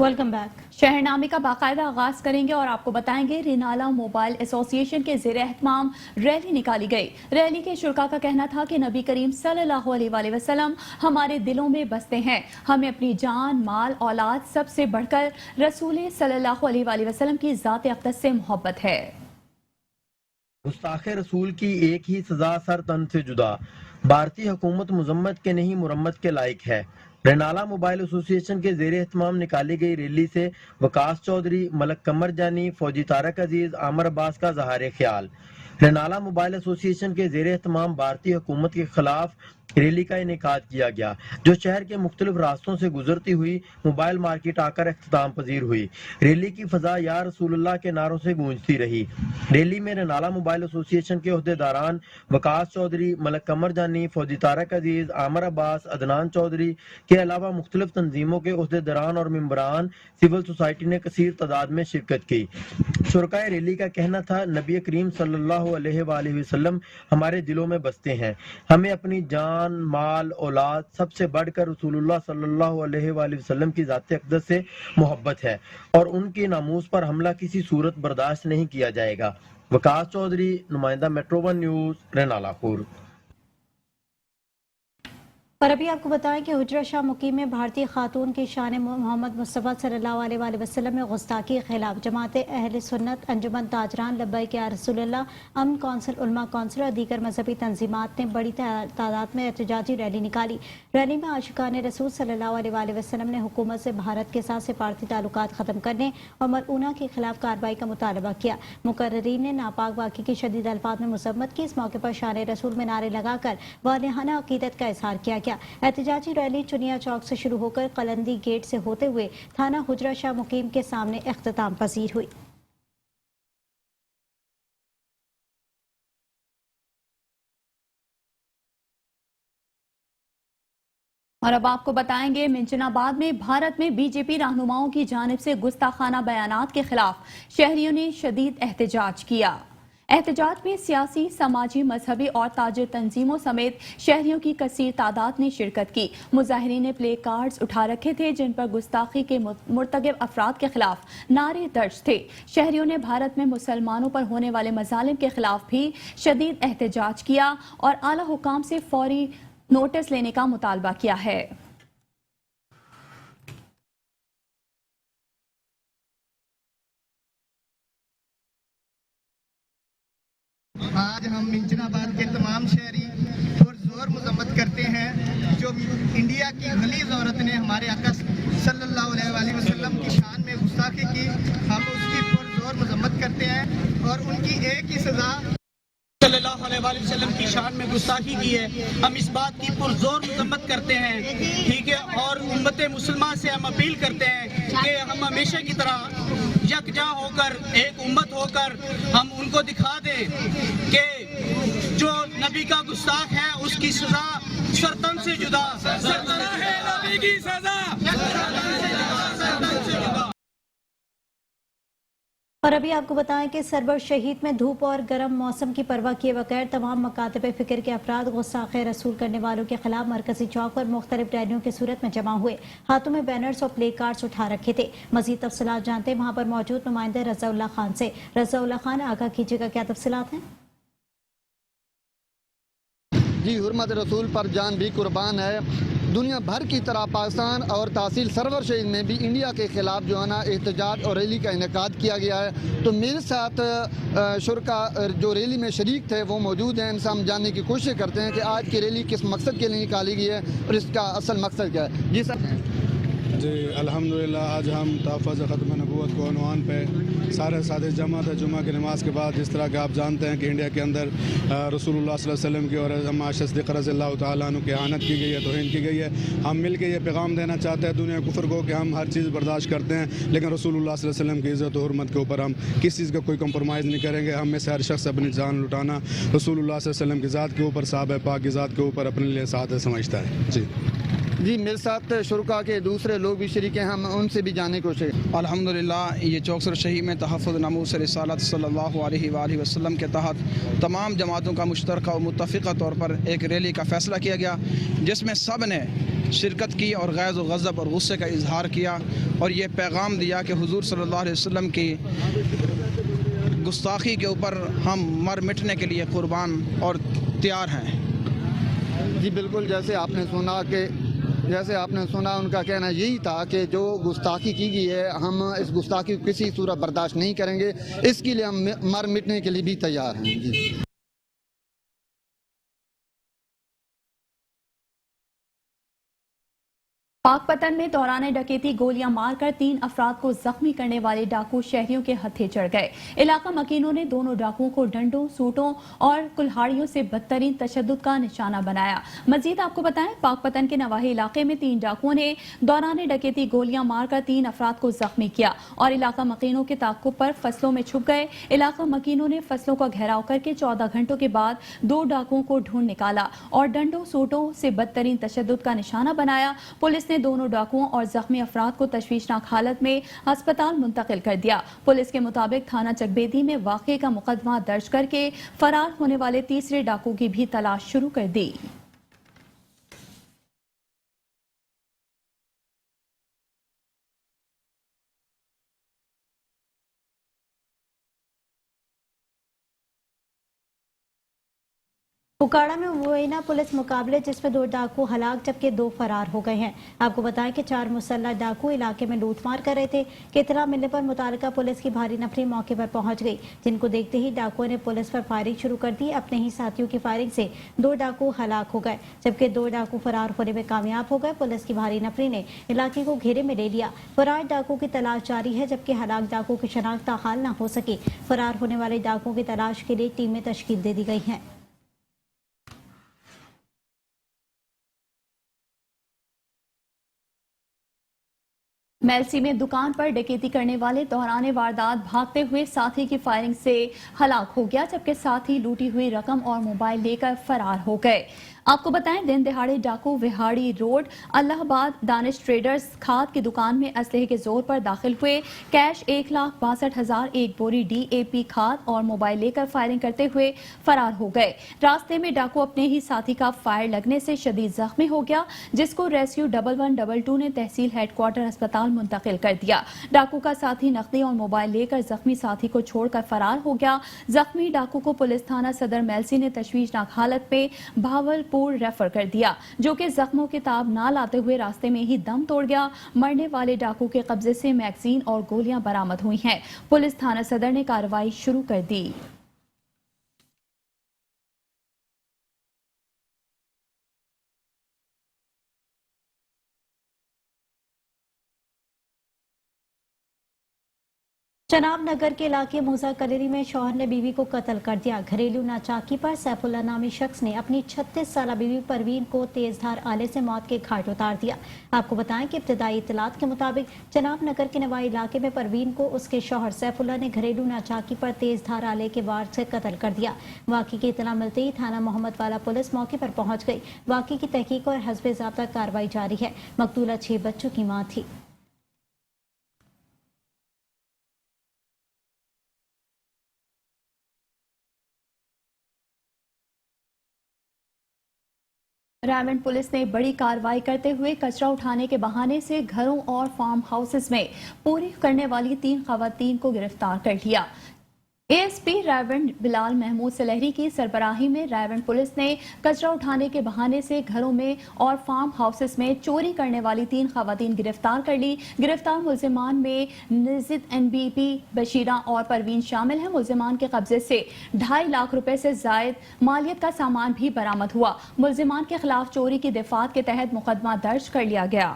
Welcome back. शहरनामे का बाकायदा आगाज करेंगे और आपको बताएंगे रेनाला मोबाइल एसोसिएशन के ज़ेर एहतमाम रैली निकाली गई। रैली के शुरका का कहना था कि नबी करीम सल्लल्लाहु अलैहि वसल्लम हमारे दिलों में बसते हैं। हमें अपनी जान, माल, औलाद सबसे बढ़कर रसूल सल्लल्लाहु अलैहि वसल्लम की ज़ात अक़दस से मोहब्बत है। गुस्ताखे रसूल की एक ही सजा सर तन से जुदा। भारतीय हुकूमत मुजम्मत के नहीं मुरम्मत के लायक है। रेनाला मोबाइल एसोसिएशन के ज़ेर एहतमाम निकाली गई रैली से वकास चौधरी, मलक कमर जानी, फौजी तारक अजीज, आमर अब्बास का ज़हार ख्याल। रेनाला मोबाइल एसोसिएशन के ज़ेर एहतमाम भारतीय हुकूमत के खिलाफ रैली का इनेकाद किया गया, जो शहर के मुख्तलिफ रास्तों से गुजरती हुई मोबाइल मार्केट आकर इख्तिताम पजीर हुई। रैली की फजा या रसूलुल्लाह के नारों से गूंजती रही। रैली में रेनाला मोबाइल एसोसिएशन के ओहदेदारान वकास चौधरी, मलक कमर जानी, फौजी तारक अजीज, आमर अब्बास, अदनान चौधरी के अलावा मुख्तलिफ तंजीमों के ओहदेदारान और मेंबरान सिविल सोसाइटी ने कसीर तादाद में शिरकत की। शुरकाए रैली का कहना था, नबी करीम सल्लल्लाहु अलैहि वसल्लम हमारे दिलों में बसते हैं। हमें अपनी जान, माल, औलाद सबसे बढ़कर रसूलुल्लाह सल्लल्लाहु अलैहि वसल्लम की ज़ात अक़दस से मोहब्बत है और उनकी नामूस पर हमला किसी सूरत बर्दाश्त नहीं किया जाएगा। वकास चौधरी, नुमाइंदा मेट्रो वन न्यूज़, रेनालापुर। पर अभी आपको बताएं कि हुजरा शाह मुकीम में भारतीय खातून की शान मोहम्मद मुस्तफ़ा सल्लल्लाहु अलैहि वसल्लम में गुस्ताखी के खिलाफ जमात अहले सुन्नत, अंजुमन ताजरान, लब्बैक या रसूलल्लाह, अमन कौंसिल, उलमा कौंसिल और दीगर मजहबी तंजीमात ने बड़ी तादाद में एहतजाजी रैली निकाली। रैली में आशिकान रसूल सल्लल्लाहु अलैहि वसल्लम ने हुकूमत से भारत के साथ सिफारती ताल्लुकात ख़त्म करने और मलऊना के खिलाफ कार्रवाई का मुतालबा किया। मुकर्रीरीन ने नापाक वाक़े की शदीद अल्फाज में मज़म्मत की। इस मौके पर शान रसूल में नारे लगाकर वालिहाना अक़ीदत का इज़हार किया गया। एहतजाजी रैली चुनिया चौक से शुरू होकर कलंदी गेट से होते हुए थाना हुजरा शाह मुकीम के सामने इख्तिताम पजीर हुई। और अब आपको बताएंगे मिंचनाबाद में भारत में बीजेपी रहनुमाओं की जानिब से गुस्ताखाना बयानात के खिलाफ शहरियों ने शदीद एहतजाज किया। एहतजाज में सियासी, समाजी, मजहबी और ताजिर तंजीमों समेत शहरियों की कसीर तादाद ने शिरकत की। मुजाहिरीन ने प्ले कार्ड्स उठा रखे थे जिन पर गुस्ताखी के मुर्तकिब अफराद के खिलाफ नारे दर्ज थे। शहरियों ने भारत में मुसलमानों पर होने वाले मजालिम के खिलाफ भी शदीद एहतजाज किया और आला हुकाम से फौरी नोटिस लेने का मुतालबा किया है। आज हम मिंचनाबाद के तमाम शहरी पुरजोर मजम्मत करते हैं जो इंडिया की गलीज़ औरत ने हमारे आका सल्लल्लाहु अलैहि वसल्लम की शान में गुस्ताखी की। हम उसकी पुरजोर मजम्मत करते हैं और उनकी एक ही सज़ा सल्लल्लाहु अलैहि वसल्लम की शान में गुस्ताखी की है। हम इस बात की पुरजोर मजम्मत करते हैं, ठीक है, और उम्मत मुसलमान से हम अपील करते हैं कि हम हमेशा की तरह यकजा होकर, एक उम्मत होकर हम उनको दिखा दें कि जो नबी का गुस्ताख है उसकी सजा सरतन से जुदा है। नबी की सजा और अभी आपको बताएं कि सरवर शहीद में धूप और गर्म मौसम की परवाह किए बगैर तमाम मकातब फिक्र के अफराद गुस्ताखे रसूल करने वालों के खिलाफ मरकजी चौक पर मुख्तलिफ रैलियों की सूरत में जमा हुए। हाथों में बैनर्स और प्ले कार्ड्स उठा रखे थे। मजीद तफसीलात जानते हैं वहाँ पर मौजूद नुमाइंदे रज़ाउल्लाह खान से। रज़ाउल्लाह खान, आगाह कीजिएगा, क्या तफसीलात हैं? जी, हुर्मत रसूल पर जान भी कुर्बान है। दुनिया भर की तरह पाकिस्तान और तहसील सरवर शहीद में भी इंडिया के खिलाफ जो है ना एहतजाज और रैली का इनेकाद किया गया है। तो मेरे साथ शुरका जो रैली में शरीक थे वो मौजूद हैं। इनसे हम जानने की कोशिश करते हैं कि आज की रैली किस मकसद के लिए निकाली गई है और इसका असल मकसद क्या है। जी सर। जी अल्हम्दुलिल्लाह, आज हम तहफ़्फ़ुज़ ख़त्म नबूवत को उन्वान पे सारे साथी जमा थे। जुमा की नमाज़ के बाद जिस तरह के आप जानते हैं कि इंडिया के अंदर रसूलुल्लाह सल्लल्लाहु अलैहि वसल्लम की और अम्मा सिद्दीक़ा रज़ियल्लाहु तआला अन्हा की आनत की गई है, तौहीन की गई है। हम मिल के ये पैगाम देना चाहते हैं दुनिया कुफ्र को कि हम हर चीज़ बर्दाश्त करते हैं, लेकिन रसूलुल्लाह सल्लल्लाहु अलैहि वसल्लम की इज़्ज़त और हुर्मत के ऊपर हम किस चीज़ का कोई कंप्रोमाइज़ नहीं करेंगे। हम में से हर शख्स अपनी जान लुटाना रसूलुल्लाह सल्लल्लाहु अलैहि वसल्लम की ज़ात के ऊपर, साहब पाक की ज़ात के ऊपर अपने लिए साथ समझता है। जी, मेरे साथ शुरका के दूसरे लोग भी शरीक हैं, हम उनसे भी जानने की कोशिश। अल्हम्दुलिल्लाह, ये चौकसर शहीद में तहफ़्फ़ुज़ नामूस रिसालत सल्लल्लाहु अलैहि वसल्लम के तहत तमाम जमातों का मुश्तरका और मुत्तफ़िक़ा तौर पर एक रैली का फ़ैसला किया गया, जिसमें सब ने شرکت کی اور غیظ و غضب اور غصے کا اظہار کیا اور یہ پیغام دیا کہ حضور صلی اللہ علیہ وسلم کی گستاخی کے اوپر ہم مر مٹنے کے لیے قربان اور تیار ہیں۔ جی بالکل، جیسے آپ نے سنا ان کا کہنا یہی تھا کہ جو گستاخی کی گئی ہے ہم اس گستاخی کو کسی صورت برداشت نہیں کریں گے، اس کے لیے ہم مر مٹنے کے لیے بھی تیار ہیں۔ جی پاک پتن میں دوران ڈکیتی گولیاں مار کر 3 افراد کو زخمی کرنے والے ڈاکو شہریوں کے ہتھے چڑھ گئے۔ علاقہ مکینوں نے دونوں ڈاکوؤں کو ڈنڈوں، سوٹوں اور کلہاڑیوں سے بدترین تشدد کا نشانہ بنایا۔ مزید آپ کو بتائیں، پاک پتن کے نواحی علاقے میں 3 ڈاکوؤں نے دوران ڈکیتی گولیاں مار کر 3 افراد کو زخمی کیا اور علاقہ مکینوں کے تعاقب پر فصلوں میں چھپ گئے۔ علاقہ مکینوں نے فصلوں کا گھیراؤ کر کے 14 گھنٹوں کے بعد 2 ڈاکوؤں کو ڈھونڈ نکالا اور ڈنڈوں، سوٹوں سے بدترین تشدد کا نشانہ بنایا۔ پولیس نے دونوں ڈاکوؤں اور زخمی افراد کو تشویشناک حالت میں ہسپتال منتقل کر دیا۔ پولیس کے مطابق تھانہ چکبیدی میں واقعے کا مقدمہ درج کر کے فرار ہونے والے تیسرے ڈاکو کی بھی تلاش شروع کر دی۔ پکاڑا میں مبینہ پولیس مقابلے جس میں 2 ڈاکو ہلاک جبکہ 2 فرار ہو گئے ہیں۔ آپ کو بتائیں کہ 4 مسلح ڈاکو علاقے میں لوٹ مار کر رہے تھے کہ اطلاع ملنے پر متعلقہ پولیس کی بھاری نفری موقع پر پہنچ گئی، جن کو دیکھتے ہی ڈاکوؤں نے پولیس پر فائرنگ شروع کر دی۔ اپنے ہی ساتھیوں کی فائرنگ سے 2 ڈاکو ہلاک ہو گئے جبکہ 2 ڈاکو فرار ہونے میں کامیاب ہو گئے۔ پولیس کی بھاری نفری نے علاقے کو گھیرے میں لے لیا۔ فرار ڈاکو کی تلاش جاری ہے جبکہ ہلاک ڈاکو کی شناخت تاحال نہ ہو سکی۔ فرار ہونے والے ڈاکوؤں کی تلاش کے لیے ٹیمیں تشکیل دے دی گئی ہیں۔ میلسی میں دکان پر ڈکیتی کرنے والے دوران واردات بھاگتے ہوئے ساتھی کی فائرنگ سے ہلاک ہو گیا جبکہ ساتھی لوٹی ہوئی رقم اور موبائل لے کر فرار ہو گئے۔ آپ کو بتائیں، دن دہاڑے ڈاکو وہاڑی روڈ الہ آباد دانش ٹریڈرز کھاد کی دکان میں اسلحے کے زور پر داخل ہوئے، کیش 1,62,000، ایک بوری DAP کھاد اور موبائل لے کر فائرنگ کرتے ہوئے فرار ہو گئے۔ راستے میں ڈاکو اپنے ہی ساتھی کا فائر لگنے سے شدید زخمی ہو گیا جس کو ریسکیو 1122 نے تحصیل ہیڈ کوارٹر اسپتال منتقل کر دیا۔ ڈاکو کا ساتھی نقدی اور موبائل لے کر زخمی ساتھی کو چھوڑ کر فرار ہو گیا۔ زخمی ڈاکو کو پولیس تھانہ صدر میلسی نے تشویشناک حالت میں بھاولپور ریفر کر دیا، جو کہ زخموں کے تاب نہ لاتے ہوئے راستے میں ہی دم توڑ گیا۔ مرنے والے ڈاکو کے قبضے سے میگزین اور گولیاں برآمد ہوئی ہیں۔ پولیس تھانہ صدر نے کارروائی شروع کر دی۔ چناب نگر کے علاقے موزہ کلیری میں شوہر نے بیوی کو قتل کر دیا۔ گھریلو ناچاکی پر سیف اللہ نامی شخص نے اپنی 36 سالہ بیوی پروین کو تیز دھار آلے سے موت کے گھاٹ اتار دیا۔ آپ کو بتائیں کہ ابتدائی اطلاعات کے مطابق چناب نگر کے نوائی علاقے میں پروین کو اس کے شوہر سیف اللہ نے گھریلو ناچاکی پر تیز دھار آلے کے وار سے قتل کر دیا۔ واقعے کی اطلاع ملتے ہی تھانہ محمد والا پولیس موقع پر پہنچ گئی۔ واقعے کی تحقیق اور حسب ضابطہ کارروائی جاری ہے۔ مقتولہ 6 بچوں کی ماں تھی۔ رائمنڈ پولیس نے بڑی کارروائی کرتے ہوئے کچرا اٹھانے کے بہانے سے گھروں اور فارم ہاؤسز میں پوری کرنے والی 3 خواتین کو گرفتار کر لیا۔ ASP رائمنڈ بلال محمود سلہری کی سربراہی میں رائمنڈ پولیس نے کچرا اٹھانے کے بہانے سے گھروں میں اور فارم ہاؤسز میں چوری کرنے والی 3 خواتین گرفتار کر لی۔ گرفتار ملزمان میں نزد NBP بشیرہ اور پروین شامل ہیں۔ ملزمان کے قبضے سے 2.5 لاکھ روپے سے زائد مالیت کا سامان بھی برآمد ہوا۔ ملزمان کے خلاف چوری کی دفعات کے تحت مقدمہ درج کر لیا گیا۔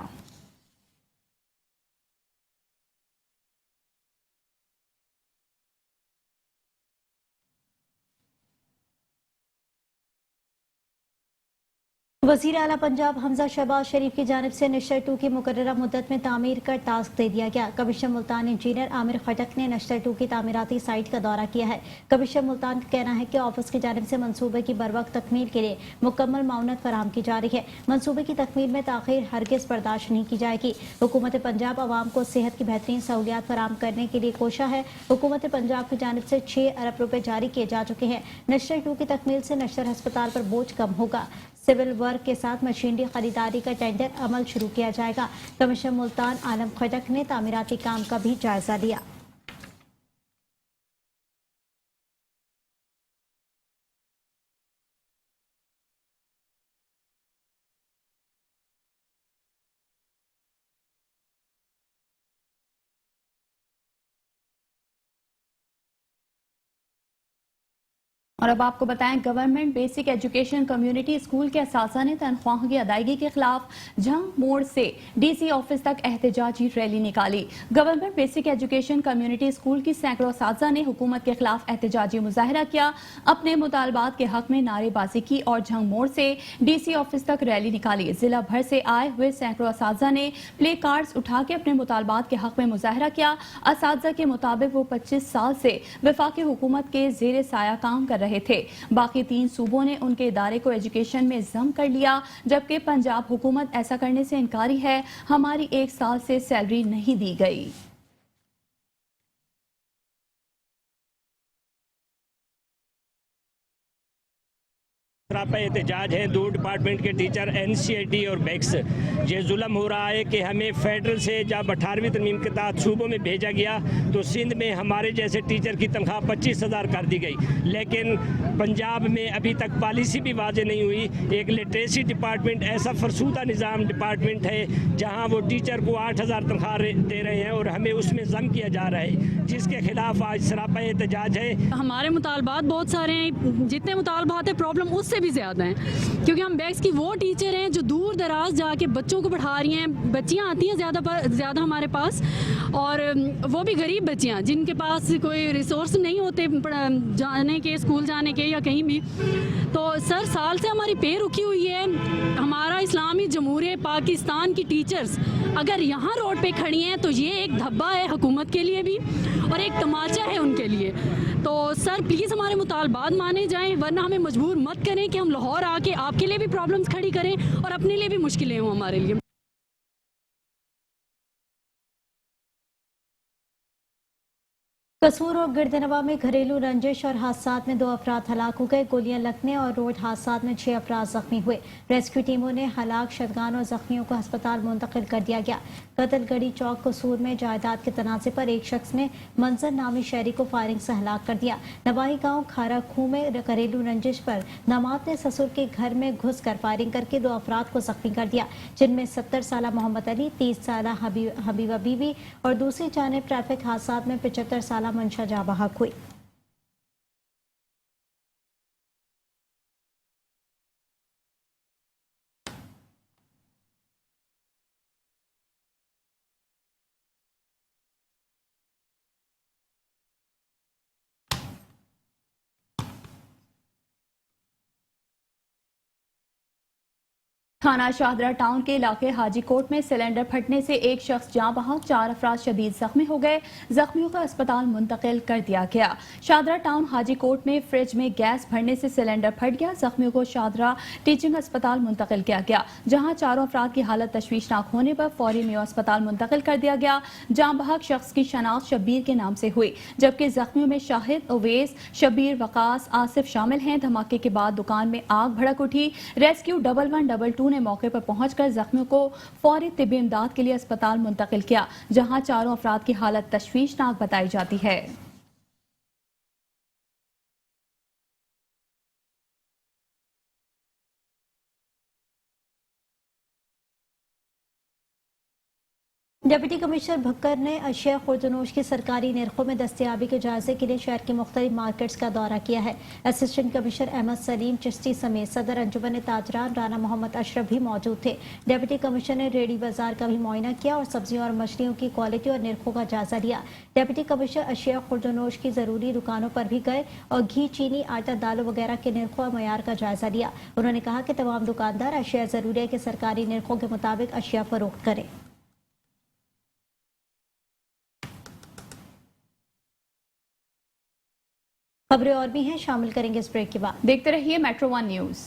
وزیر اعلیٰ پنجاب حمزہ شہباز شریف کی جانب سے نشتر 2 کی مقررہ مدت میں تعمیر کا ٹاسک دے دیا گیا۔ کمشنر ملتان انجینئر عامر خٹک نے نشتر 2 کی تعمیراتی سائٹ کا دورہ کیا ہے۔ کمشنر ملتان کا کہنا ہے کہ آفس کی جانب سے منصوبے کی بروقت تکمیل کے لیے مکمل معاونت فراہم کی جا رہی ہے۔ منصوبے کی تکمیل میں تاخیر ہرگز برداشت نہیں کی جائے گی۔ حکومت پنجاب عوام کو صحت کی بہترین سہولیات فراہم کرنے کے لیے کوشاں ہے۔ حکومت پنجاب کی جانب سے 6 ارب روپے جاری کیے جا چکے ہیں۔ نشتر 2 کی تکمیل سے نشتر ہسپتال پر بوجھ کم ہوگا۔ सिविल वर्क के साथ मशीनरी खरीदारी का टेंडर अमल शुरू किया जाएगा। कमिश्नर मुल्तान आलम खटक ने तामीराती काम का भी जायजा लिया। और अब आपको बताएं, government basic education community school के असासा ने तनख्वाह की अदायगी के खिलाफ झंग मोड़ से डीसी ऑफिस तक एहतजाजी रैली निकाली। Government basic education community school की सैकड़ों असातिज़ा ने हुकूमत के खिलाफ एहतजाजी मुजाहरा किया, अपने मुतालबात के हक में नारेबाजी की और झंग मोड़ से डीसी ऑफिस तक रैली निकाली। जिला भर से आए हुए सैकड़ों असातिज़ा ने प्ले कार्ड्स उठा के अपने मुतालबात के हक में मुजाहरा किया। असातिज़ा के मुताबिक वो 25 साल से वफाकी हुकूमत के जेर साया काम कर रहे थे। बाकी 3 सूबों ने उनके इदारे को एजुकेशन में जम कर लिया, जबकि पंजाब हुकूमत ऐसा करने से इनकारी है। हमारी 1 साल से सैलरी नहीं दी गई। सरापा एहतजाज है। 2 डिपार्टमेंट के टीचर NCERT और बैक्स, ये जुल्म हो रहा है कि हमें फेडरल से जब 18वीं तरमीम के तहत सूबों में भेजा गया तो सिंध में हमारे जैसे टीचर की तनख्वाह 25,000 कर दी गई, लेकिन पंजाब में अभी तक पॉलिसी भी वाजे नहीं हुई। एक लिटरेसी डिपार्टमेंट ऐसा फरसूदा निज़ाम डिपार्टमेंट है जहाँ वो टीचर को 8,000 तनख्वाह दे रहे हैं और हमें उसमें जम किया जा रहा है, जिसके खिलाफ आज सरापा एहतजाज है। हमारे मुतालबात बहुत सारे हैं, जितने मुतालबात है प्रॉब्लम उससे भी ज़्यादा हैं, क्योंकि हम बैक्स की वो टीचर हैं जो दूर दराज जाके बच्चों को पढ़ा रही हैं। बच्चियां आती हैं ज़्यादा हमारे पास, और वो भी गरीब बच्चियां जिनके पास कोई रिसोर्स नहीं होते जाने के, स्कूल जाने के या कहीं भी। तो सर, साल से हमारी पे रुकी हुई है। हमारा इस्लामी जमहूरियत पाकिस्तान की टीचर्स अगर यहाँ रोड पे खड़ी हैं तो ये एक धब्बा है हुकूमत के लिए भी और एक तमाचा है उनके लिए। तो सर प्लीज़ हमारे मुतालबात माने जाएं, वरना हमें मजबूर मत करें कि हम लाहौर आके आपके लिए भी प्रॉब्लम्स खड़ी करें और अपने लिए भी मुश्किलें हों हमारे लिए। कसूर और गिरदनवा में घरेलू रंजिश और हादसात में 2 अफराद हलाक हो गए। गोलियां लगने और रोड हादसात में 6 अफराद जख्मी हुए। रेस्क्यू टीमों ने हलाक शदगान और जख्मियों को अस्पताल मुंतकिल कर दिया गया। कतलगढ़ी चौक कसूर में जायदाद के तनाज़े पर एक शख्स ने मंजर नामी शहरी को फायरिंग से हलाक कर दिया। नवाही गांव खारा खूह में घरेलू रंजिश पर दामाद ने ससुर के घर में घुस कर फायरिंग करके 2 अफराद को जख्मी कर दिया, जिनमें 70 साल मोहम्मद अली, 30 साल हबीबा बीवी और दूसरी जानिब ट्रैफिक हादसात में 75 साल मंशा जाँ बहक हुई। थाना शाहदरा टाउन के इलाके हाजी कोट में सिलेंडर फटने से एक शख्स जाँ बहक, 4 अफराद शदीद जख्मी हो गए। जख्मियों को अस्पताल मुंतकिल कर दिया गया। शाहदरा टाउन हाजी कोट में फ्रिज में गैस भरने से सिलेंडर फट गया। जख्मियों को शाहदरा टीचिंग अस्पताल मुंतकिल किया गया, जहां 4 अफराद की हालत तशवीशनाक होने पर फौरी मेयो अस्पताल मुंतकिल कर दिया गया। जाँ बहक शख्स की शनाख्त शब्बीर के नाम से हुई, जबकि जख्मियों में शाहिद, उवैस, शब्बीर, वकास, आसिफ शामिल हैं। धमाके के बाद दुकान में आग भड़क उठी। रेस्क्यू 1112 ने मौके पर पहुंचकर जख्मियों को फौरी तिब्बी इमदाद के लिए अस्पताल मुंतकिल किया, जहां 4 अफराद की हालत तशवीशनाक बताई जाती है। डिप्टी कमिश्नर भक्कर ने अशिया खुर्दनोश की सरकारी निर्खों में दस्तयाबी के जायजे के लिए शहर की मुख्तलिफ मार्केट्स का दौरा किया है। असिस्टेंट कमिश्नर अहमद सलीम चिश्ती समेत सदर अंजुमन ताजरान राना मोहम्मद अशरफ भी मौजूद थे। डिप्टी कमिश्नर ने रेडी बाजार का भी मुआयना किया और सब्जियों और मछलियों की क्वालिटी और निर्खों का जायजा लिया। डिप्टी कमिश्नर अशिया खुर्दनोश की जरूरी दुकानों पर भी गए और घी, चीनी, आटा, दालों वगैरह के निर्खों और मयार का जायजा लिया। उन्होंने कहा कि तमाम दुकानदार अशिया जरूरिया के सरकारी निर्खों के मुताबिक अशिया फरोख्त करें। खबरें और भी हैं, शामिल करेंगे इस ब्रेक के बाद। देखते रहिए मेट्रो 1 न्यूज।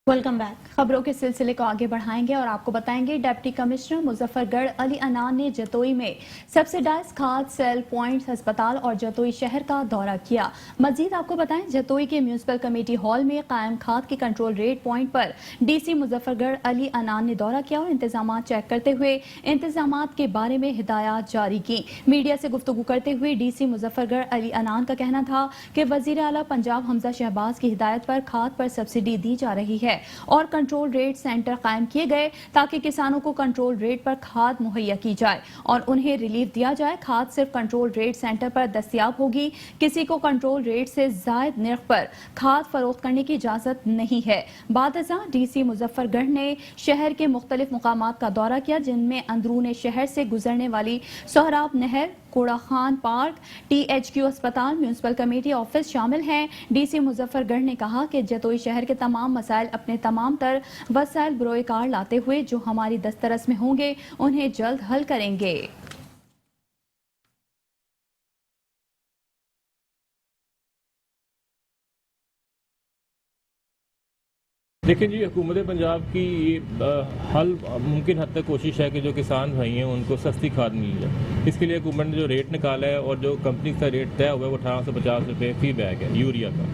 Welcome back. खबरों के सिलसिले को आगे बढ़ाएंगे और आपको बताएंगे डिप्टी कमिश्नर मुजफ्फरगढ़ अली अनान ने जतोई में सब्सिडाइज खाद सेल पॉइंट्स अस्पताल और जतोई शहर का दौरा किया। मजीद आपको बताएं जतोई के म्यूनिसिपल कमेटी हॉल में कायम खाद की कंट्रोल रेट पॉइंट पर डीसी मुजफ्फरगढ़ अली अनान ने दौरा किया और इंतजाम चेक करते हुए इंतजाम के बारे में हिदायत जारी की। मीडिया से गुफ्तगू करते हुए डीसी मुजफ्फरगढ़ अली अनान का कहना था कि वजीर आला पंजाब हमजा शहबाज की हिदायत पर खाद पर सब्सिडी दी जा रही है और कंट्रोल रेट सेंटर कायम किए गए ताकि किसानों को कंट्रोल रेट पर खाद मुहैया की जाए और उन्हें रिलीफ दिया जाए। खाद सिर्फ कंट्रोल रेट सेंटर पर दस्तयाब होगी। किसी को कंट्रोल रेट से जायद नर्ख पर खाद फरोख्त करने की इजाजत नहीं है। बादशाह डीसी मुजफ्फरगढ़ ने शहर के मुख्तलिफ मुकामात का दौरा किया जिनमें अंदरून शहर से गुजरने वाली सोहराब नहर, कोड़ा खान पार्क, THQ अस्पताल, म्यूनिसिपल कमेटी ऑफिस शामिल हैं। डीसी मुजफ्फरगढ़ ने कहा कि जतोई शहर के तमाम मसाइल अपने तमाम तर वसाइल बरोए कार लाते हुए जो हमारी दस्तरस में होंगे उन्हें जल्द हल करेंगे। देखिए जी, हुकूमत पंजाब की हल मुमकिन हद तक कोशिश है कि जो किसान भाई हैं उनको सस्ती खाद मिल जाए। इसके लिए हुकूमत ने जो रेट निकाला है और जो कंपनी का रेट तय हुआ है वो 1850 रुपये फी बैग है यूरिया का।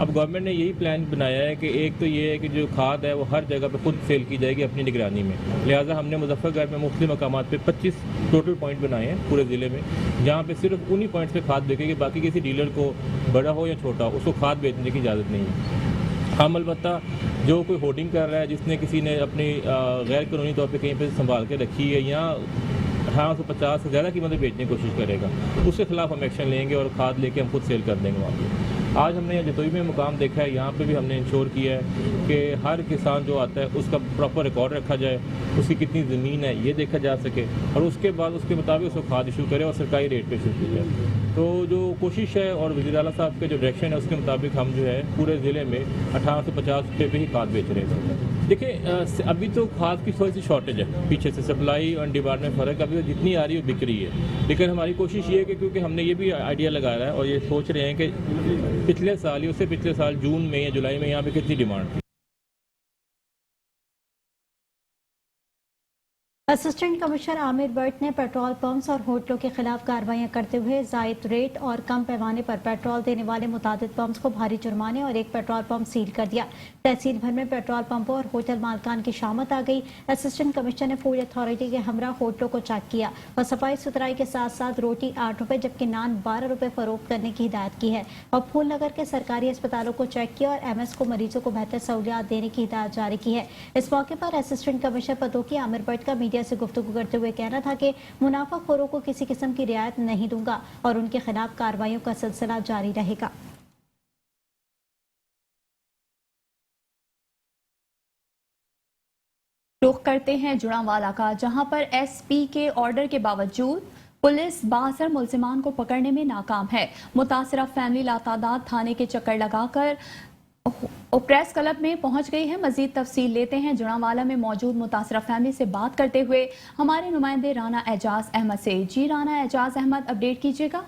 अब गवर्नमेंट ने यही प्लान बनाया है कि एक तो ये है कि जो खाद है वो हर जगह पे खुद सेल की जाएगी अपनी निगरानी में। लिहाजा हमने मुजफ्फरगढ़ में मुख्तलिफ मकामात पे 25 टोटल पॉइंट बनाए हैं पूरे ज़िले में, जहाँ पे सिर्फ उन्हीं पॉइंट्स पे खाद बिकेगी। बाकी किसी डीलर को बड़ा हो या छोटा हो उसको खाद बेचने की इजाज़त नहीं है। हम अलबत्ता जो कोई होर्डिंग कर रहा है, जिसने किसी ने अपनी गैर कानूनी तौर पे कहीं पे संभाल के रखी है या 1850 से ज़्यादा कीमत में बेचने की कोशिश करेगा, उसके खिलाफ हम एक्शन लेंगे और खाद लेके हम खुद सेल कर देंगे वहाँ पे। आज हमने यहाँ जतोई में मुकाम देखा है, यहाँ पे भी हमने इंश्योर किया है कि हर किसान जो आता है उसका प्रॉपर रिकॉर्ड रखा जाए, उसकी कितनी ज़मीन है ये देखा जा सके और उसके बाद उसके मुताबिक उसको खाद इशू करे और सरकारी रेट पे इशू की जाए। तो जो कोशिश है और वज़ीर आला साहब के जो डायरेक्शन है उसके मुताबिक हम जो है पूरे ज़िले में 1850 रुपये पे ही खाद बेच रहे हैं। देखिए अभी तो खाद की थोड़ी सी शॉर्टेज है, पीछे से सप्लाई और डिमांड में फ़र्क, अभी तो जितनी आ रही है बिक रही है। लेकिन हमारी कोशिश ये है कि क्योंकि हमने ये भी आइडिया लगाया है और ये सोच रहे हैं कि पिछले साल या उससे पिछले साल जून में या जुलाई में यहाँ पे कितनी डिमांड थी। असिस्टेंट कमिश्नर आमिर भट्ट ने पेट्रोल पंप्स और होटलों के खिलाफ कार्रवाइयां करते हुए जायद रेट और कम पैमाने पर पेट्रोल देने वाले मुतादिद पंप्स को भारी जुर्माने और एक पेट्रोल पंप सील कर दिया। तहसील भर में पेट्रोल पंपों और होटल मालकान की शामत आ गई। असिस्टेंट कमिश्नर ने फूड अथॉरिटी के हमरा होटलों को चेक किया और सफाई सुथराई के साथ साथ रोटी 8 रुपए जबकि नान 12 रुपए फरोख्त करने की हिदायत की है और फूल नगर के सरकारी अस्पतालों को चेक किया और MS को मरीजों को बेहतर सहूलियात देने की हिदायत जारी की है। इस मौके पर असिस्टेंट कमिश्नर पतोकी आमिर भट्ट का मीडिया से गुफ्तगू करते हुए कहना था कि मुनाफाखोरों को किसी किस्म की रियायत नहीं दूंगा और उनके खिलाफ कार्रवाइयों का सिलसिला जारी रहेगा। रुख करते हैं जुड़ांवाला का, जहां पर SP के ऑर्डर के बावजूद पुलिस 62 मुलजिमान को पकड़ने में नाकाम है। मुतासरा फैमिली लातादाद थाने के चक्कर लगाकर प्रेस क्लब में पहुंच गई है। मजीद तफसील लेते हैं जुड़ांवाला में मौजूद मुतासरा फैमिली से बात करते हुए हमारे नुमाइंदे राना एजाज अहमद से। जी राना एजाज अहमद, अपडेट कीजिएगा।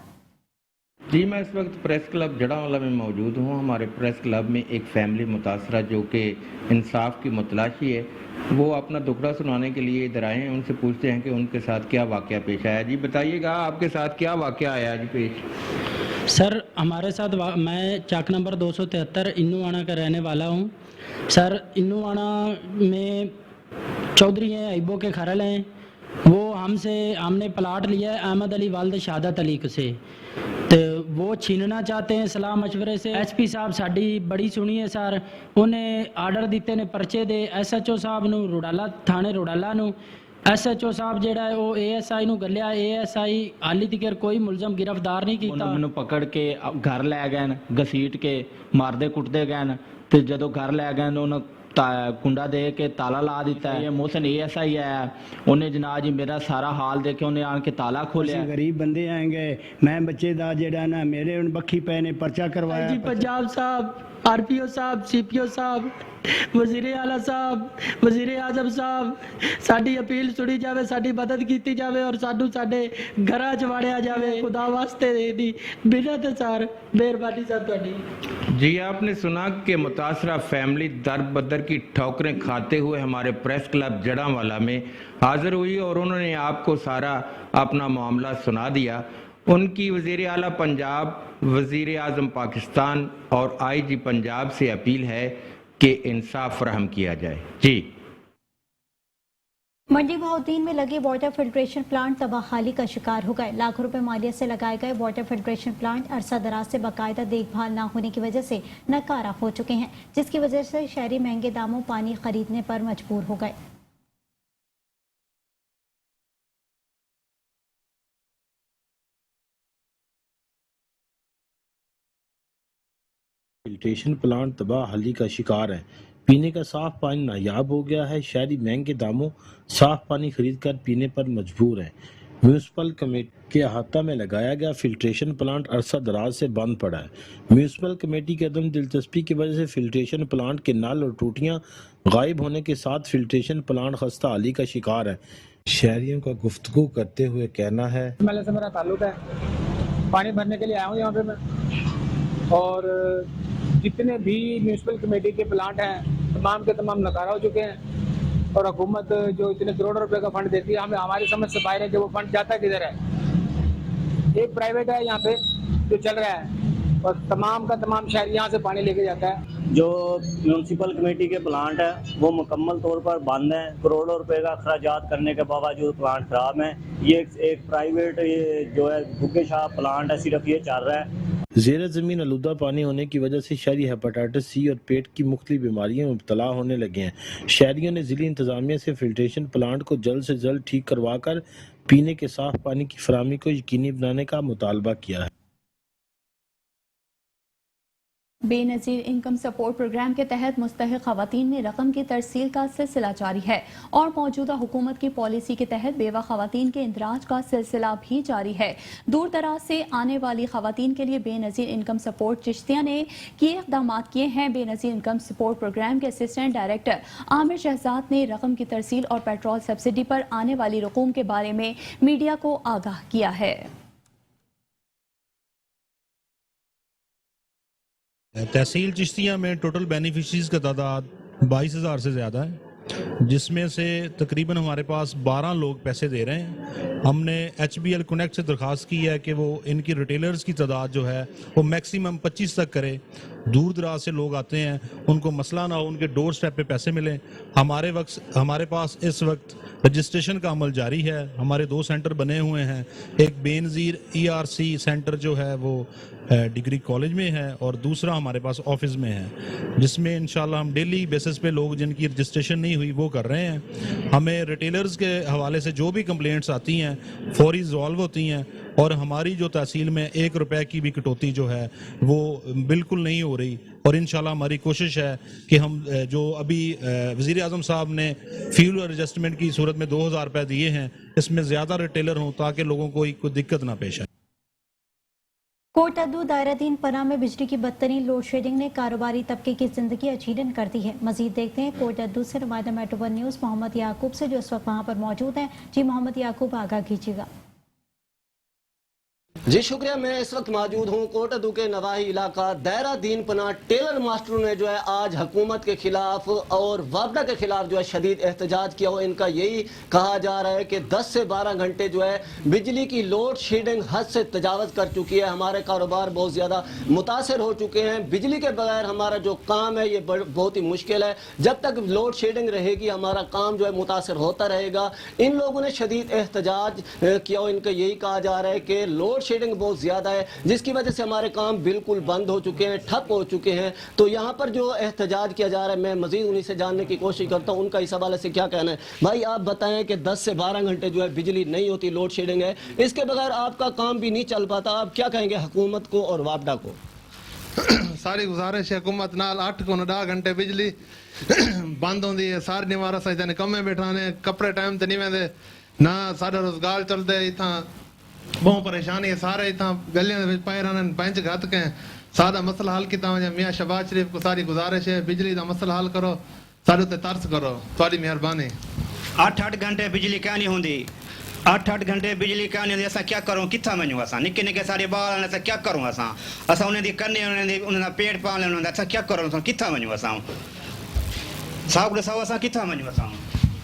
जी, मैं इस वक्त प्रेस क्लब जड़ांवाला में मौजूद हूँ। हमारे प्रेस क्लब में एक फैमिली मुतासरा जो कि इंसाफ की मुतलाशी है, वो अपना दुखड़ा सुनाने के लिए इधर आए हैं। उनसे पूछते हैं कि उनके साथ क्या वाकया पेश आया। जी बताइएगा, आपके साथ क्या वाकया आया जी पेश? सर हमारे साथ मैं चाक नंबर 273 इन्नूवाना का रहने वाला हूँ। सर इन्नूवाना में चौधरी हैं, अईबो के खरल हैं, वो हमने प्लाट लिया है अहमद अली वालद शहादत अली से, तो वो छीनना चाहते हैं सलाह मशवरे से। SP साहब साड़ी बड़ी सुनी है सर, उन्हें आर्डर दिते ने परचे दे SHO साहब नू रुड़ाला थाने रुड़ाला नू। SHO साहब जेड़ा है वो ASI नू गलिया, ASI हाली तक कोई मुलजम गिरफ्तार नहीं किया। उन्होंने पकड़ के घर लै गए, घसीट के मारदे कुटदे गए, तो जदों घर लै गए उन्होंने कुंडा दे के ताला ला दिता है। मोहसिन ASI है, उन्हें जनाब जी मेरा सारा हाल देखे उन्हें आन के ताला खोलिया। गरीब बंदे आएंगे, मैं बच्चे दा जेड़ा ना मेरे बखी पे ने पर्चा करवाया। जी पंजाब साहब RPO साहब, CPO साहब, वज़ीर आला साहब, वज़ीर आज़म साहब, साडी अपील सुनी जावे, साडी मदद की जावे और सानू साडे घरां च वाड़िया जावे। खुदा वास्ते दी बिनत है सर, मेहरबानी सर तुहाडी। जी, आपने सुना कि मुतासरा फैमिली दर बदर की ठोकरें खाते हुए हमारे प्रेस क्लब जड़ांवाला में हाजिर हुई और उन्होंने आपको सारा अपना मामला सुना दिया। उनकी वज़ीर आला पंजाब, वज़ीर आज़म पाकिस्तान और IG पंजाब से अपील है कि इंसाफ फराहम किया जाए। जी। मंडी बहाउद्दीन में लगे वाटर फिल्ट्रेशन प्लांट तबाहाली का शिकार हो गए। लाखों रुपए मालियत से लगाए गए वाटर फिल्ट्रेशन प्लांट अरसा दराज से बाकायदा देखभाल न होने की वजह से नकारा हो चुके हैं, जिसकी वजह से शहरी महंगे दामों पानी खरीदने पर मजबूर हो गए। फिल्ट्रेशन प्लांट तबाहाली का शिकार है। पीने का साफ पानी नायाब हो गया है। शहरी महंगे दामों साफ पानी खरीद कर पीने पर मजबूर हैं। म्यूनसिपल कमेटी के अहाता में लगाया गया फिल्ट्रेशन प्लांट अरसा दराज से बंद पड़ा है। म्यूनसिपल कमेटी की अदम दिलचस्पी की वजह से फिल्ट्रेशन प्लांट के नल और टूटियां गायब होने के साथ फिल्ट्रेशन प्लांट खस्ता हाली का शिकार है। शहरियों का गुफ्तगू करते हुए कहना है, MLA से मेरा ताल्लुक है, पानी भरने के लिए आया हूँ यहाँ पे मैं, और जितने भी म्यूनसिपल कमेटी के प्लांट हैं तमाम के तमाम नकारा हो चुके हैं और हुकूमत जो इतने करोड़ों रुपए का फंड देती है हमें हमारी समझ से बाहर है कि वो फंड जाता किधर है। एक प्राइवेट है यहाँ पे जो चल रहा है और तमाम का तमाम शहर यहाँ से पानी लेके जाता है। जो म्यूनसिपल कमेटी के प्लांट हैं वो मुकम्मल तौर पर बंद हैं। करोड़ों रुपए का अखराजात करने के बावजूद प्लांट खराब हैं। ये एक प्राइवेट जो है बुग्गे शाह प्लांट है, सिर्फ ये चल रहा है। ज़ेर ज़मीन आलूदा पानी होने की वजह से शहरी हेपेटाइटिस C और पेट की मुख्तलिफ बीमारियों में मुब्तला होने लगे हैं। शहरियों ने ज़िली इंतज़ामिया से फिल्ट्रेशन प्लांट को जल्द से जल्द ठीक करवा कर पीने के साफ पानी की फराहमी को यकीनी बनाने का मुतालबा किया है। बेनज़ीर इनकम सपोर्ट प्रोग्राम के तहत मुस्तहिक़ ख़वातीन में रकम की तरसील का सिलसिला जारी है और मौजूदा हुकूमत की पॉलिसी के तहत बेवा ख़वातीन के इंदराज का सिलसिला भी जारी है। दूर दराज से आने वाली ख़वातीन के लिए बेनज़ीर इनकम सपोर्ट चिश्तिया ने ये इक़दाम किए हैं। बेनज़ीर इनकम सपोर्ट प्रोग्राम के असिस्टेंट डायरेक्टर आमिर शहजाद ने रकम की तरसील और पेट्रोल सब्सिडी पर आने वाली रकूम के बारे में मीडिया को आगाह किया है। तहसील चिश्तिया में टोटल बेनिफिशरीज का तादाद 22,000 से ज़्यादा है, जिसमें से तकरीबन हमारे पास 12 लोग पैसे दे रहे हैं। हमने HBL कनेक्ट से दरख्वास्त की है कि वो इनकी रिटेलर्स की तादाद जो है वो मैक्सिमम 25 तक करे। दूर दराज से लोग आते हैं, उनको मसला ना हो, उनके डोर स्टेप पे पैसे मिलें। हमारे पास इस वक्त रजिस्ट्रेशन का अमल जारी है। हमारे 2 सेंटर बने हुए हैं। एक बेनज़ीर ERC सेंटर जो है वो डिग्री कॉलेज में है और दूसरा हमारे पास ऑफिस में है, जिसमें इंशाल्लाह हम डेली बेसिस पे लोग जिनकी रजिस्ट्रेशन नहीं हुई वो कर रहे हैं। हमें रिटेलर्स के हवाले से जो भी कंप्लेंट्स आती हैं फौरी रिजॉल्व होती हैं और हमारी जो तहसील में 1 रुपए की भी कटौती जो है वो बिल्कुल नहीं हो रही। और इंशाल्लाह हमारी कोशिश है कि हम जो अभी वज़ीर आज़म साहब ने फ्यूल एडजस्टमेंट की सूरत में 2,000 रुपये दिए हैं, इसमें ज़्यादा रिटेलर हों ताकि लोगों को कोई दिक्कत ना पेश आए। कोटअद्दू दायरा-तीन पनाह में बिजली की बदतरीन लोड शेडिंग ने कारोबारी तबके की जिंदगी अचीरन कर दी है। मजीद देखते हैं कोटअद्दू से नुमाइंदा मेट्रो वन न्यूज़ मोहम्मद याकूब से, जो इस वक्त वहाँ पर मौजूद हैं। जी मोहम्मद याकूब, आगाह कीजिएगा। जी शुक्रिया। मैं इस वक्त मौजूद हूँ कोटअद्दू के नवाही इलाका दायरा दीन पनाह। टेलर मास्टरों ने जो है आज हुकूमत के खिलाफ और वापडा के खिलाफ जो है शदीद एहतजाज किया हो। इनका यही कहा जा रहा है कि 10 से 12 घंटे जो है बिजली की लोड शेडिंग हद से तजावज़ कर चुकी है। हमारे कारोबार बहुत ज़्यादा मुतासर हो चुके हैं। बिजली के बगैर हमारा जो काम है ये बहुत ही मुश्किल है। जब तक लोड शेडिंग रहेगी हमारा काम जो है मुतासर होता रहेगा। इन लोगों ने शदीद एहतजाज किया हो। इनका यही कहा जा रहा है कि लोड शेडिंग बहुत ज़्यादा है, जिसकी वजह से हमारे काम बिल्कुल बंद हो चुके हैं, ठप हो चुके हैं। तो यहाँ पर जो एहतजाज किया जा रहा है, मैं मज़ीद उन्हीं से जानने की कोशिश करता हूँ उनका इस हवाले से क्या कहना है। भाई आप बताएं कि 10 से 12 घंटे जो है बिजली नहीं होती, लोड शेडिंग है, इसके बगैर आपका काम भी नहीं चल पाता। आप क्या कहेंगे हुकूमत को और वापडा को? सारी गुजारिश है हुकूमत नाल 8 को 10 घंटे बिजली बंद होती है। सारे निवारा सजने कमे बैठाने, कपड़े टाइम ते नहीं वेंदे ना, सारा रोजगार चलते। इतना बहुत परेशानी है। सारे इतना गलियां दे विच पाए रहने, बेंच घत के सादा मसला हल किया वञे। मियां शहबाज शरीफ को सारी गुजारिश है बिजली का मसला हल करो, सारे उत्ते तरस करो, थोड़ी मेहरबानी। 8-8 घंटे बिजली क्या नहीं होंगी, 8-8 घंटे बिजली क्या नहीं होंगी, असा क्या करूँ, कितना वञूं, असा निके निके सारे बाल असा क्या करूँ, असा उन्हें दी करने उन्हें पेट पालने उन्हें असा क्या करूँ, कितना वञूं, असा साहब असा कितना वञूं, असा।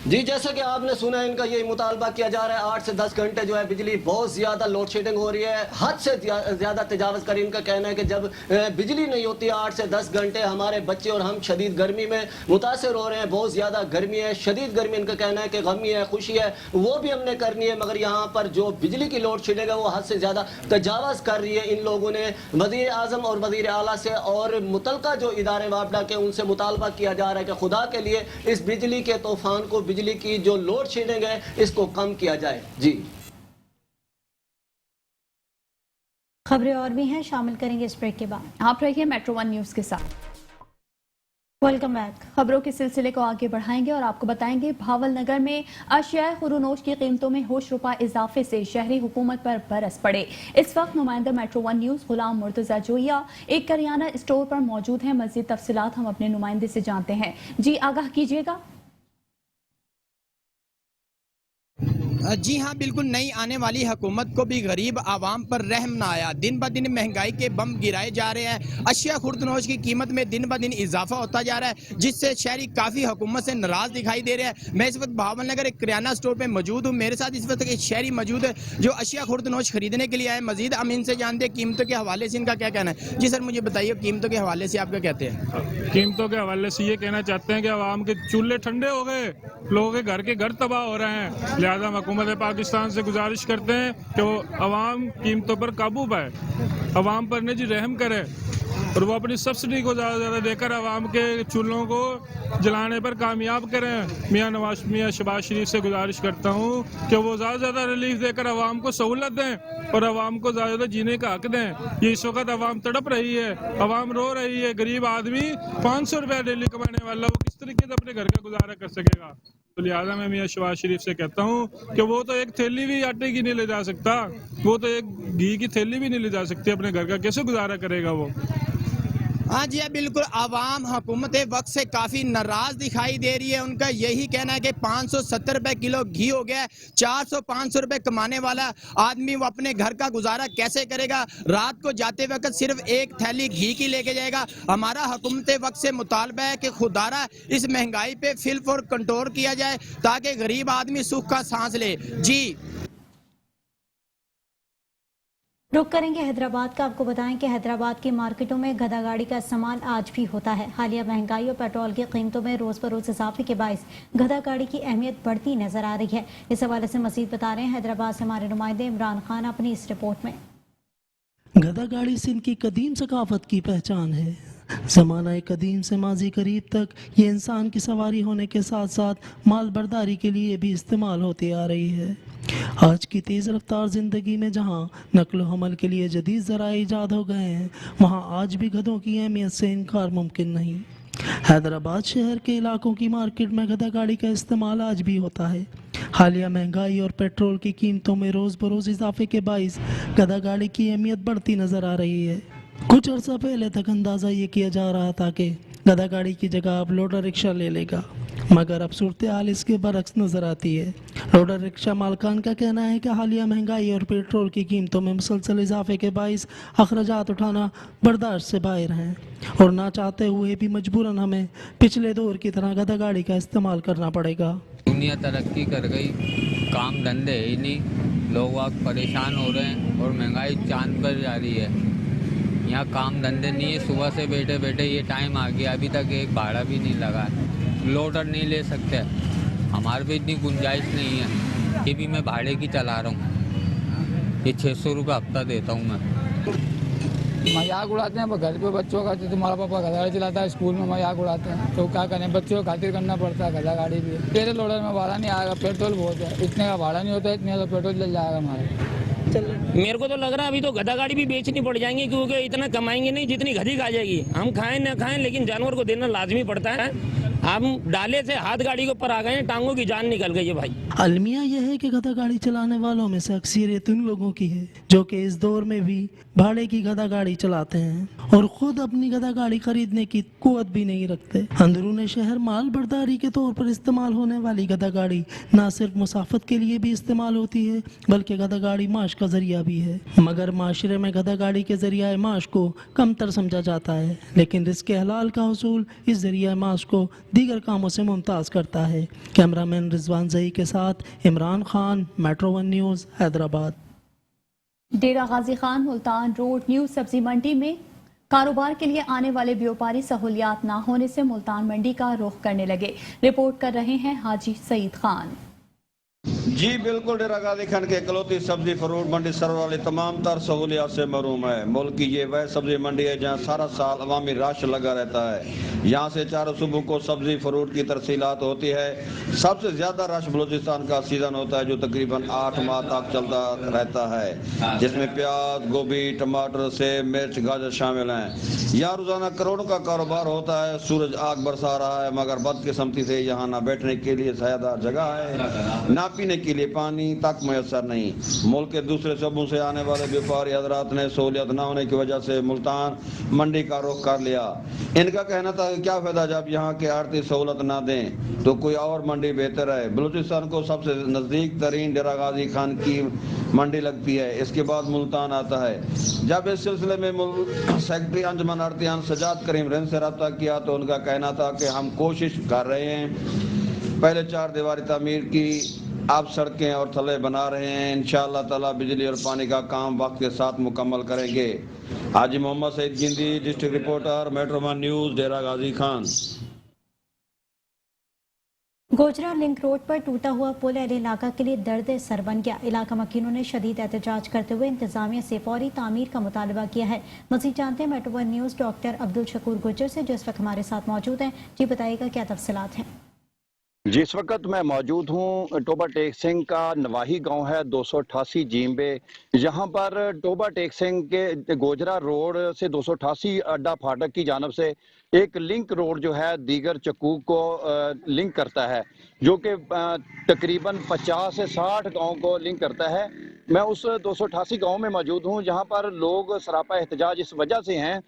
जी जैसा कि आपने सुना इनका यही मुतालबा किया जा रहा है। 8 से 10 घंटे जो है बिजली बहुत ज़्यादा लोड शेडिंग हो रही है, हद से ज़्यादा तजावज़ कर। इनका कहना है कि जब बिजली नहीं होती है 8 से 10 घंटे, हमारे बच्चे और हम शदीद गर्मी में मुतासर हो रहे हैं। बहुत ज़्यादा गर्मी है, शदीद गर्मी। इनका कहना है कि गमी है, खुशी है, वो भी हमने करनी है, मगर यहाँ पर जो बिजली की लोड शेडिंग है वो हद से ज़्यादा तजावज़ कर रही है। इन लोगों ने वज़ीर आज़म और वज़ीर आला से और मुतलका जो इदारे वापडा के उनसे मुतालबा किया जा रहा है कि खुदा के लिए इस बिजली के तूफ़ान को, बिजली की जो लोड शेडिंग है, इसको कम किया जाए। जी खबरें और भी हैं, शामिल करेंगे इस ब्रेक के बाद। आप रहिए मेट्रो 1 न्यूज के साथ। Welcome back. खबरों के सिलसिले को आगे बढ़ाएंगे और आपको बताएंगे भावल नगर में अशिया खुरूनोश की कीमतों में होश रुपा इजाफे से शहरी हुकूमत पर बरस पड़े। इस वक्त नुमाइंदा मेट्रो 1 न्यूज गुलाम मुर्तजा जोया एक करियाना स्टोर पर मौजूद हैं। मजीद तफसीलात हम अपने नुमाइंदे से जानते हैं। जी आगाह कीजिएगा। जी हाँ, बिल्कुल नई आने वाली हुकूमत को भी गरीब आवाम पर रहम ना आया। दिन ब दिन महंगाई के बम गिराए जा रहे हैं, अशिया खुर्दनोश की कीमत में दिन ब दिन इजाफा होता जा रहा है, जिससे शहरी काफ़ी हुकूमत से नाराज़ दिखाई दे रहे हैं। मैं इस वक्त भावल नगर एक किराना स्टोर पे मौजूद हूँ। मेरे साथ इस वक्त एक शहरी मौजूद है जो अशिया खुर्दनोश खरीदने के लिए आए। मजीद हम इनसे जानते हैं कीमतों के हवाले से इनका क्या कहना है। जी सर, मुझे बताइए कीमतों के हवाले से आप क्या कहते हैं। कीमतों के हवाले से ये कहना चाहते हैं कि आवाम के चूल्हे ठंडे हो गए, लोगों के घर तबाह हो रहे हैं। लिहाजा हुकूमत पाकिस्तान से गुजारिश करते हैं कि वो अवाम कीमतों पर काबू पाए, अवाम पर निजी रहम करे और वो अपनी सब्सिडी को ज़्यादा से ज़्यादा देकर अवाम के चूल्हों को जलाने पर कामयाब करें। मियाँ शहबाज शरीफ से गुजारिश करता हूँ कि वो ज़्यादा से ज़्यादा रिलीफ देकर अवाम को सहूलत दें और अवाम को ज़्यादा जीने का हक दें। ये इस वक्त अवाम तड़प रही है, अवाम रो रही है। गरीब आदमी 500 रुपया डेली कमाने वाला वो किस तरीके से अपने घर का गुजारा कर सकेगा। तो लिहाजा मैं मियाँ शहबाज शरीफ से कहता हूँ कि वो तो एक थैली भी आटे की नहीं ले जा सकता, वो तो एक घी की थैली भी नहीं ले जा सकती, अपने घर का कैसे गुजारा करेगा वो। हाँ जी, बिल्कुल आवाम हुकूमत वक्त से काफ़ी नाराज़ दिखाई दे रही है। उनका यही कहना है कि 570 रुपये किलो घी हो गया है। 400-500 रुपये कमाने वाला आदमी वो अपने घर का गुजारा कैसे करेगा। रात को जाते वक्त सिर्फ एक थैली घी की लेके जाएगा। हमारा हुकूमत वक्त से मुतालबा है कि खुदारा इस महंगाई पे फिल्फ और कंट्रोल किया जाए ताकि गरीब आदमी सुख का सांस ले। जी रुक करेंगे हैदराबाद का। आपको बताएं कि हैदराबाद की मार्केटों में गधा गाड़ी का इस्तेमाल आज भी होता है। हालिया महंगाई और पेट्रोल की कीमतों में रोज़ बरोज़ इजाफे के बायस गधा गाड़ी की अहमियत बढ़ती नजर आ रही है। इस हवाले से मजीद बता रहे हैं हैदराबाद से हमारे नुमाइंदे इमरान खान अपनी इस रिपोर्ट में। गधा गाड़ी सिंध की कदीम सकाफत की पहचान है। ज़माना कदीम से माजी करीब तक ये इंसान की सवारी होने के साथ साथ माल बर्दारी के लिए भी इस्तेमाल होती आ रही है। आज की तेज़ रफ्तार ज़िंदगी में जहाँ नक्ल हमल के लिए जदीद ज़राए ईजाद हो गए हैं, वहाँ आज भी गधों की अहमियत से इनकार मुमकिन नहीं। हैदराबाद शहर के इलाकों की मार्केट में गधा गाड़ी का इस्तेमाल आज भी होता है। हालिया महंगाई और पेट्रोल की कीमतों में रोज़ बरोज़ इजाफे के बाइस गधा गाड़ी की अहमियत बढ़ती नज़र आ रही है। कुछ अर्सा पहले तक अंदाज़ा ये किया जा रहा था कि गधा गाड़ी की जगह अब लोडर रिक्शा ले लेगा, मगर अब सूरत हाल इसके बरक्स नज़र आती है। लोडर रिक्शा मालकान का कहना है कि हालिया महंगाई और पेट्रोल की कीमतों में मुसलसल इजाफे के बाइस अखराजात उठाना बर्दाश्त से बाहर हैं और ना चाहते हुए भी मजबूरन हमें पिछले दौर की तरह गधा गाड़ी का इस्तेमाल करना पड़ेगा। दुनिया तरक्की कर गई, काम धंधे ही नहीं, लोग वाग परेशान हो रहे हैं और महंगाई चांद पर जा रही है। यहाँ काम धंधे नहीं है, सुबह से बैठे बैठे ये टाइम आ गया, अभी तक एक भाड़ा भी नहीं लगा है। लोडर नहीं ले सकते, हमारे पे इतनी गुंजाइश नहीं है। ये भी मैं भाड़े की चला रहा हूँ, ये 600 रुपये हफ्ता देता हूँ मैं। मजाक उड़ाते हैं घर पे बच्चों का, तो तुम्हारा पापा गधा गाड़ी चलाता है, स्कूल में मजाक उड़ाते हैं, तो क्या करें, बच्चों को खातिर करना पड़ता है। गधा गाड़ी भी तेरे लोडर में भाड़ा नहीं आएगा, पेट्रोल बहुत है, इतने का भाड़ा नहीं होता, इतने का पेट्रोल चल जाएगा हमारा। मेरे को तो लग रहा है अभी तो गधा गाड़ी भी बेचनी पड़ जाएंगी, क्योंकि इतना कमाएंगे नहीं जितनी गधी खा जाएगी। हम खाएं ना खाएं लेकिन जानवर को देना लाजमी पड़ता है। हम डाले से हाथ गाड़ी के ऊपर आ गए हैं, टांगों की जान निकल गई है भाई। अलमिया यह है कि गधा गाड़ी चलाने वालों में से अक्सरियत उन लोगों की है जो कि इस दौर में भी भाड़े की गधा गाड़ी चलाते हैं और खुद अपनी गधा गाड़ी खरीदने की कुव्वत भी नहीं रखते। अंदरून शहर माल बर्दारी के तौर पर इस्तेमाल होने वाली गधा गाड़ी न सिर्फ मुसाफत के लिए भी इस्तेमाल होती है बल्कि गधा गाड़ी माश का जरिया भी है। मगर माशरे में गधा गाड़ी के जरिया माश को कमतर समझा जाता है, लेकिन रिज़्क़ हलाल का हुसूल इस जरिया माश को दीगर कामों से मुमताज़ करता है। कैमरामैन रिजवान जई के साथ इमरान खान, मेट्रो 1 न्यूज़, हैदराबाद। डेरा गाजी खान मुल्तान रोड न्यू सब्जी मंडी में कारोबार के लिए आने वाले व्यापारी सहूलियात ना होने से मुल्तान मंडी का रुख करने लगे। रिपोर्ट कर रहे हैं हाजी सईद खान। जी बिल्कुल, डेरा गाजी खान के इकलौती सब्जी फरूट मंडी सरवर वाली तमाम तर सहूलियात से महरूम है। मुल्क की ये वह सब्जी मंडी है जहाँ सारा साल अवामी रश लगा रहता है। यहाँ से चारों सुबह को सब्जी फरूट की तरसीलात होती है। सबसे ज्यादा रश बलूचिस्तान का सीजन होता है जो तकरीबन 8 माह तक चलता रहता है, जिसमें प्याज, गोभी, टमाटर, सेब, मिर्च, गाजर शामिल हैं। यहाँ रोजाना करोड़ों का कारोबार होता है। सूरज आग बरसा रहा है मगर बदकिस्मती से यहाँ ना बैठने के लिए ज्यादा जगह है, ना पीने के लिए पानी तक मैसर नहीं। मुल्क के दूसरे सूबों से आने वाले व्यापारी हजरात ने सहूलियत न होने की वजह से मुल्तान मंडी का रुख कर लिया। इनका कहना था कि क्या फायदा जब यहाँ के आड़ती सहूलत ना दें तो कोई और मंडी बेहतर है। बलूचिस्तान को सबसे नजदीक तरीन डेरा गाजी खान की मंडी लगती है, इसके बाद मुल्तान आता है। जब इस सिलसिले में सेक्रेटरी अंजुमन आड़तियान सजाद करीम रिंद से रब्ता किया तो उनका कहना था कि हम कोशिश कर रहे हैं, पहले 4 दीवारी तामीर की, अब सड़कें और थले बना रहे हैं। इंशाअल्लाह ताला बिजली और पानी का काम वक्त के साथ मुकम्मल करेंगे। Haji Mohammad Saeed Gindi, district reporter, metro 1 news, Dera Ghazi Khan. Gojra link road पर टूटा हुआ पुल अहले इलाका के लिए दर्द सर बन गया। इलाका मकीनों ने शदीद एहतजाज करते हुए इंतजामिया से फौरी तामीर का मुतालबा किया है। मज़ीद जानते हैं metro 1 news doctor Abdul Shakoor Gujjar से जो इस वक्त हमारे साथ मौजूद हैं। जी बताइएगा क्या तफसीलात हैं। जी इस वक्त मैं मौजूद हूँ टोबा टेक सिंह का नवाही गांव है 288 जीम्बे। यहाँ पर टोबा टेक सिंह के गोजरा रोड से 288 अड्डा फाटक की जानब से एक लिंक रोड जो है दीगर चक्कूक को लिंक करता है, जो कि तकरीबन 50 से 60 गांव को लिंक करता है। मैं उस 288 गांव में मौजूद हूँ जहाँ पर लोग सरापा एहतजाज इस वजह से हैं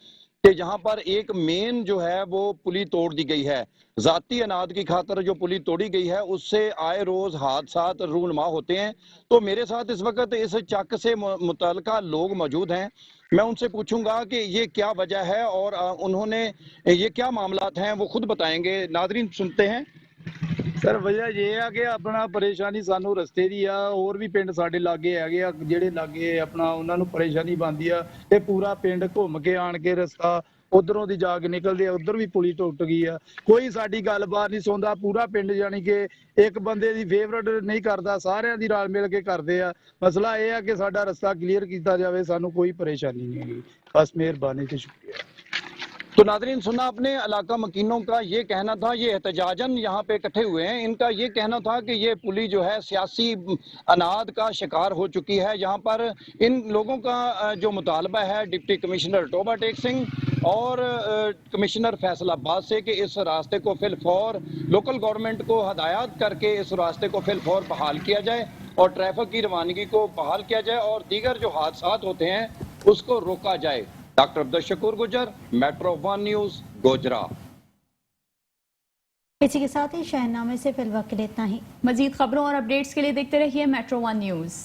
कि जहाँ पर एक मेन जो है वो पुली तोड़ दी गई है। ज़ाती अनाद की खातर जो पुली तोड़ी गई है उससे आए रोज़ हादसात रूनुमा होते हैं। तो मेरे साथ इस वक्त इस चक से मुतल्लिका लोग मौजूद हैं। मैं उनसे पूछूंगा कि ये क्या वजह है और उन्होंने ये क्या मामलात हैं वो खुद बताएंगे। नादरीन सुनते हैं। सर वजह ये है कि अपना परेशानी सानू रस्ते दी आ, और भी पिंड साडे लागे हैगे आ ਜਿਹੜੇ ਲਾਗੇ ਆਪਣਾ ਉਹਨਾਂ ਨੂੰ ਪਰੇਸ਼ਾਨੀ ਬੰਦੀ ਆ ਤੇ ਪੂਰਾ ਪਿੰਡ ਘੁੰਮ ਕੇ ਆਣ ਕੇ ਰਸਤਾ ਉਧਰੋਂ ਦੀ ਜਾ ਕੇ ਨਿਕਲਦੇ ਆ, ਉਧਰ ਵੀ ਪੁਲੀ ਟੁੱਟ ਗਈ ਆ। ਕੋਈ ਸਾਡੀ ਗੱਲਬਾਤ ਨਹੀਂ ਸੁਣਦਾ। ਪੂਰਾ ਪਿੰਡ ਜਾਨੀ ਕਿ ਇੱਕ ਬੰਦੇ ਦੀ ਫੇਵਰਟ ਨਹੀਂ ਕਰਦਾ, ਸਾਰਿਆਂ ਦੀ ਰਲ ਮਿਲ ਕੇ ਕਰਦੇ ਆ। ਮਸਲਾ ਇਹ ਆ ਕਿ ਸਾਡਾ ਰਸਤਾ ਕਲੀਅਰ ਕੀਤਾ ਜਾਵੇ, ਸਾਨੂੰ ਕੋਈ ਪਰੇਸ਼ਾਨੀ नहीं है। बस मेहरबानी से शुक्रिया। तो नादरीन सुना अपने इलाका मकीनों का ये कहना था, ये एहतजाजन यहाँ पे इकट्ठे हुए हैं। इनका ये कहना था कि ये पुली जो है सियासी अनाद का शिकार हो चुकी है। यहाँ पर इन लोगों का जो मुतालबा है डिप्टी कमिश्नर टोबा टेक सिंह और कमिश्नर फैसलाबाद से कि इस रास्ते को फिलफौर लोकल गवर्नमेंट को हदायत करके इस रास्ते को फिलफौर बहाल किया जाए और ट्रैफिक की रवानगी को बहाल किया जाए और दीगर जो हादसात होते हैं उसको रोका जाए। Doctor Abdul Shakoor Gujjar, metro 1 news, Gojra. इसी के साथ ही शहरनामे से फिलहाल के लिए इतना ही। मजीद खबरों और अपडेट्स के लिए देखते रहिए मेट्रो 1 न्यूज़।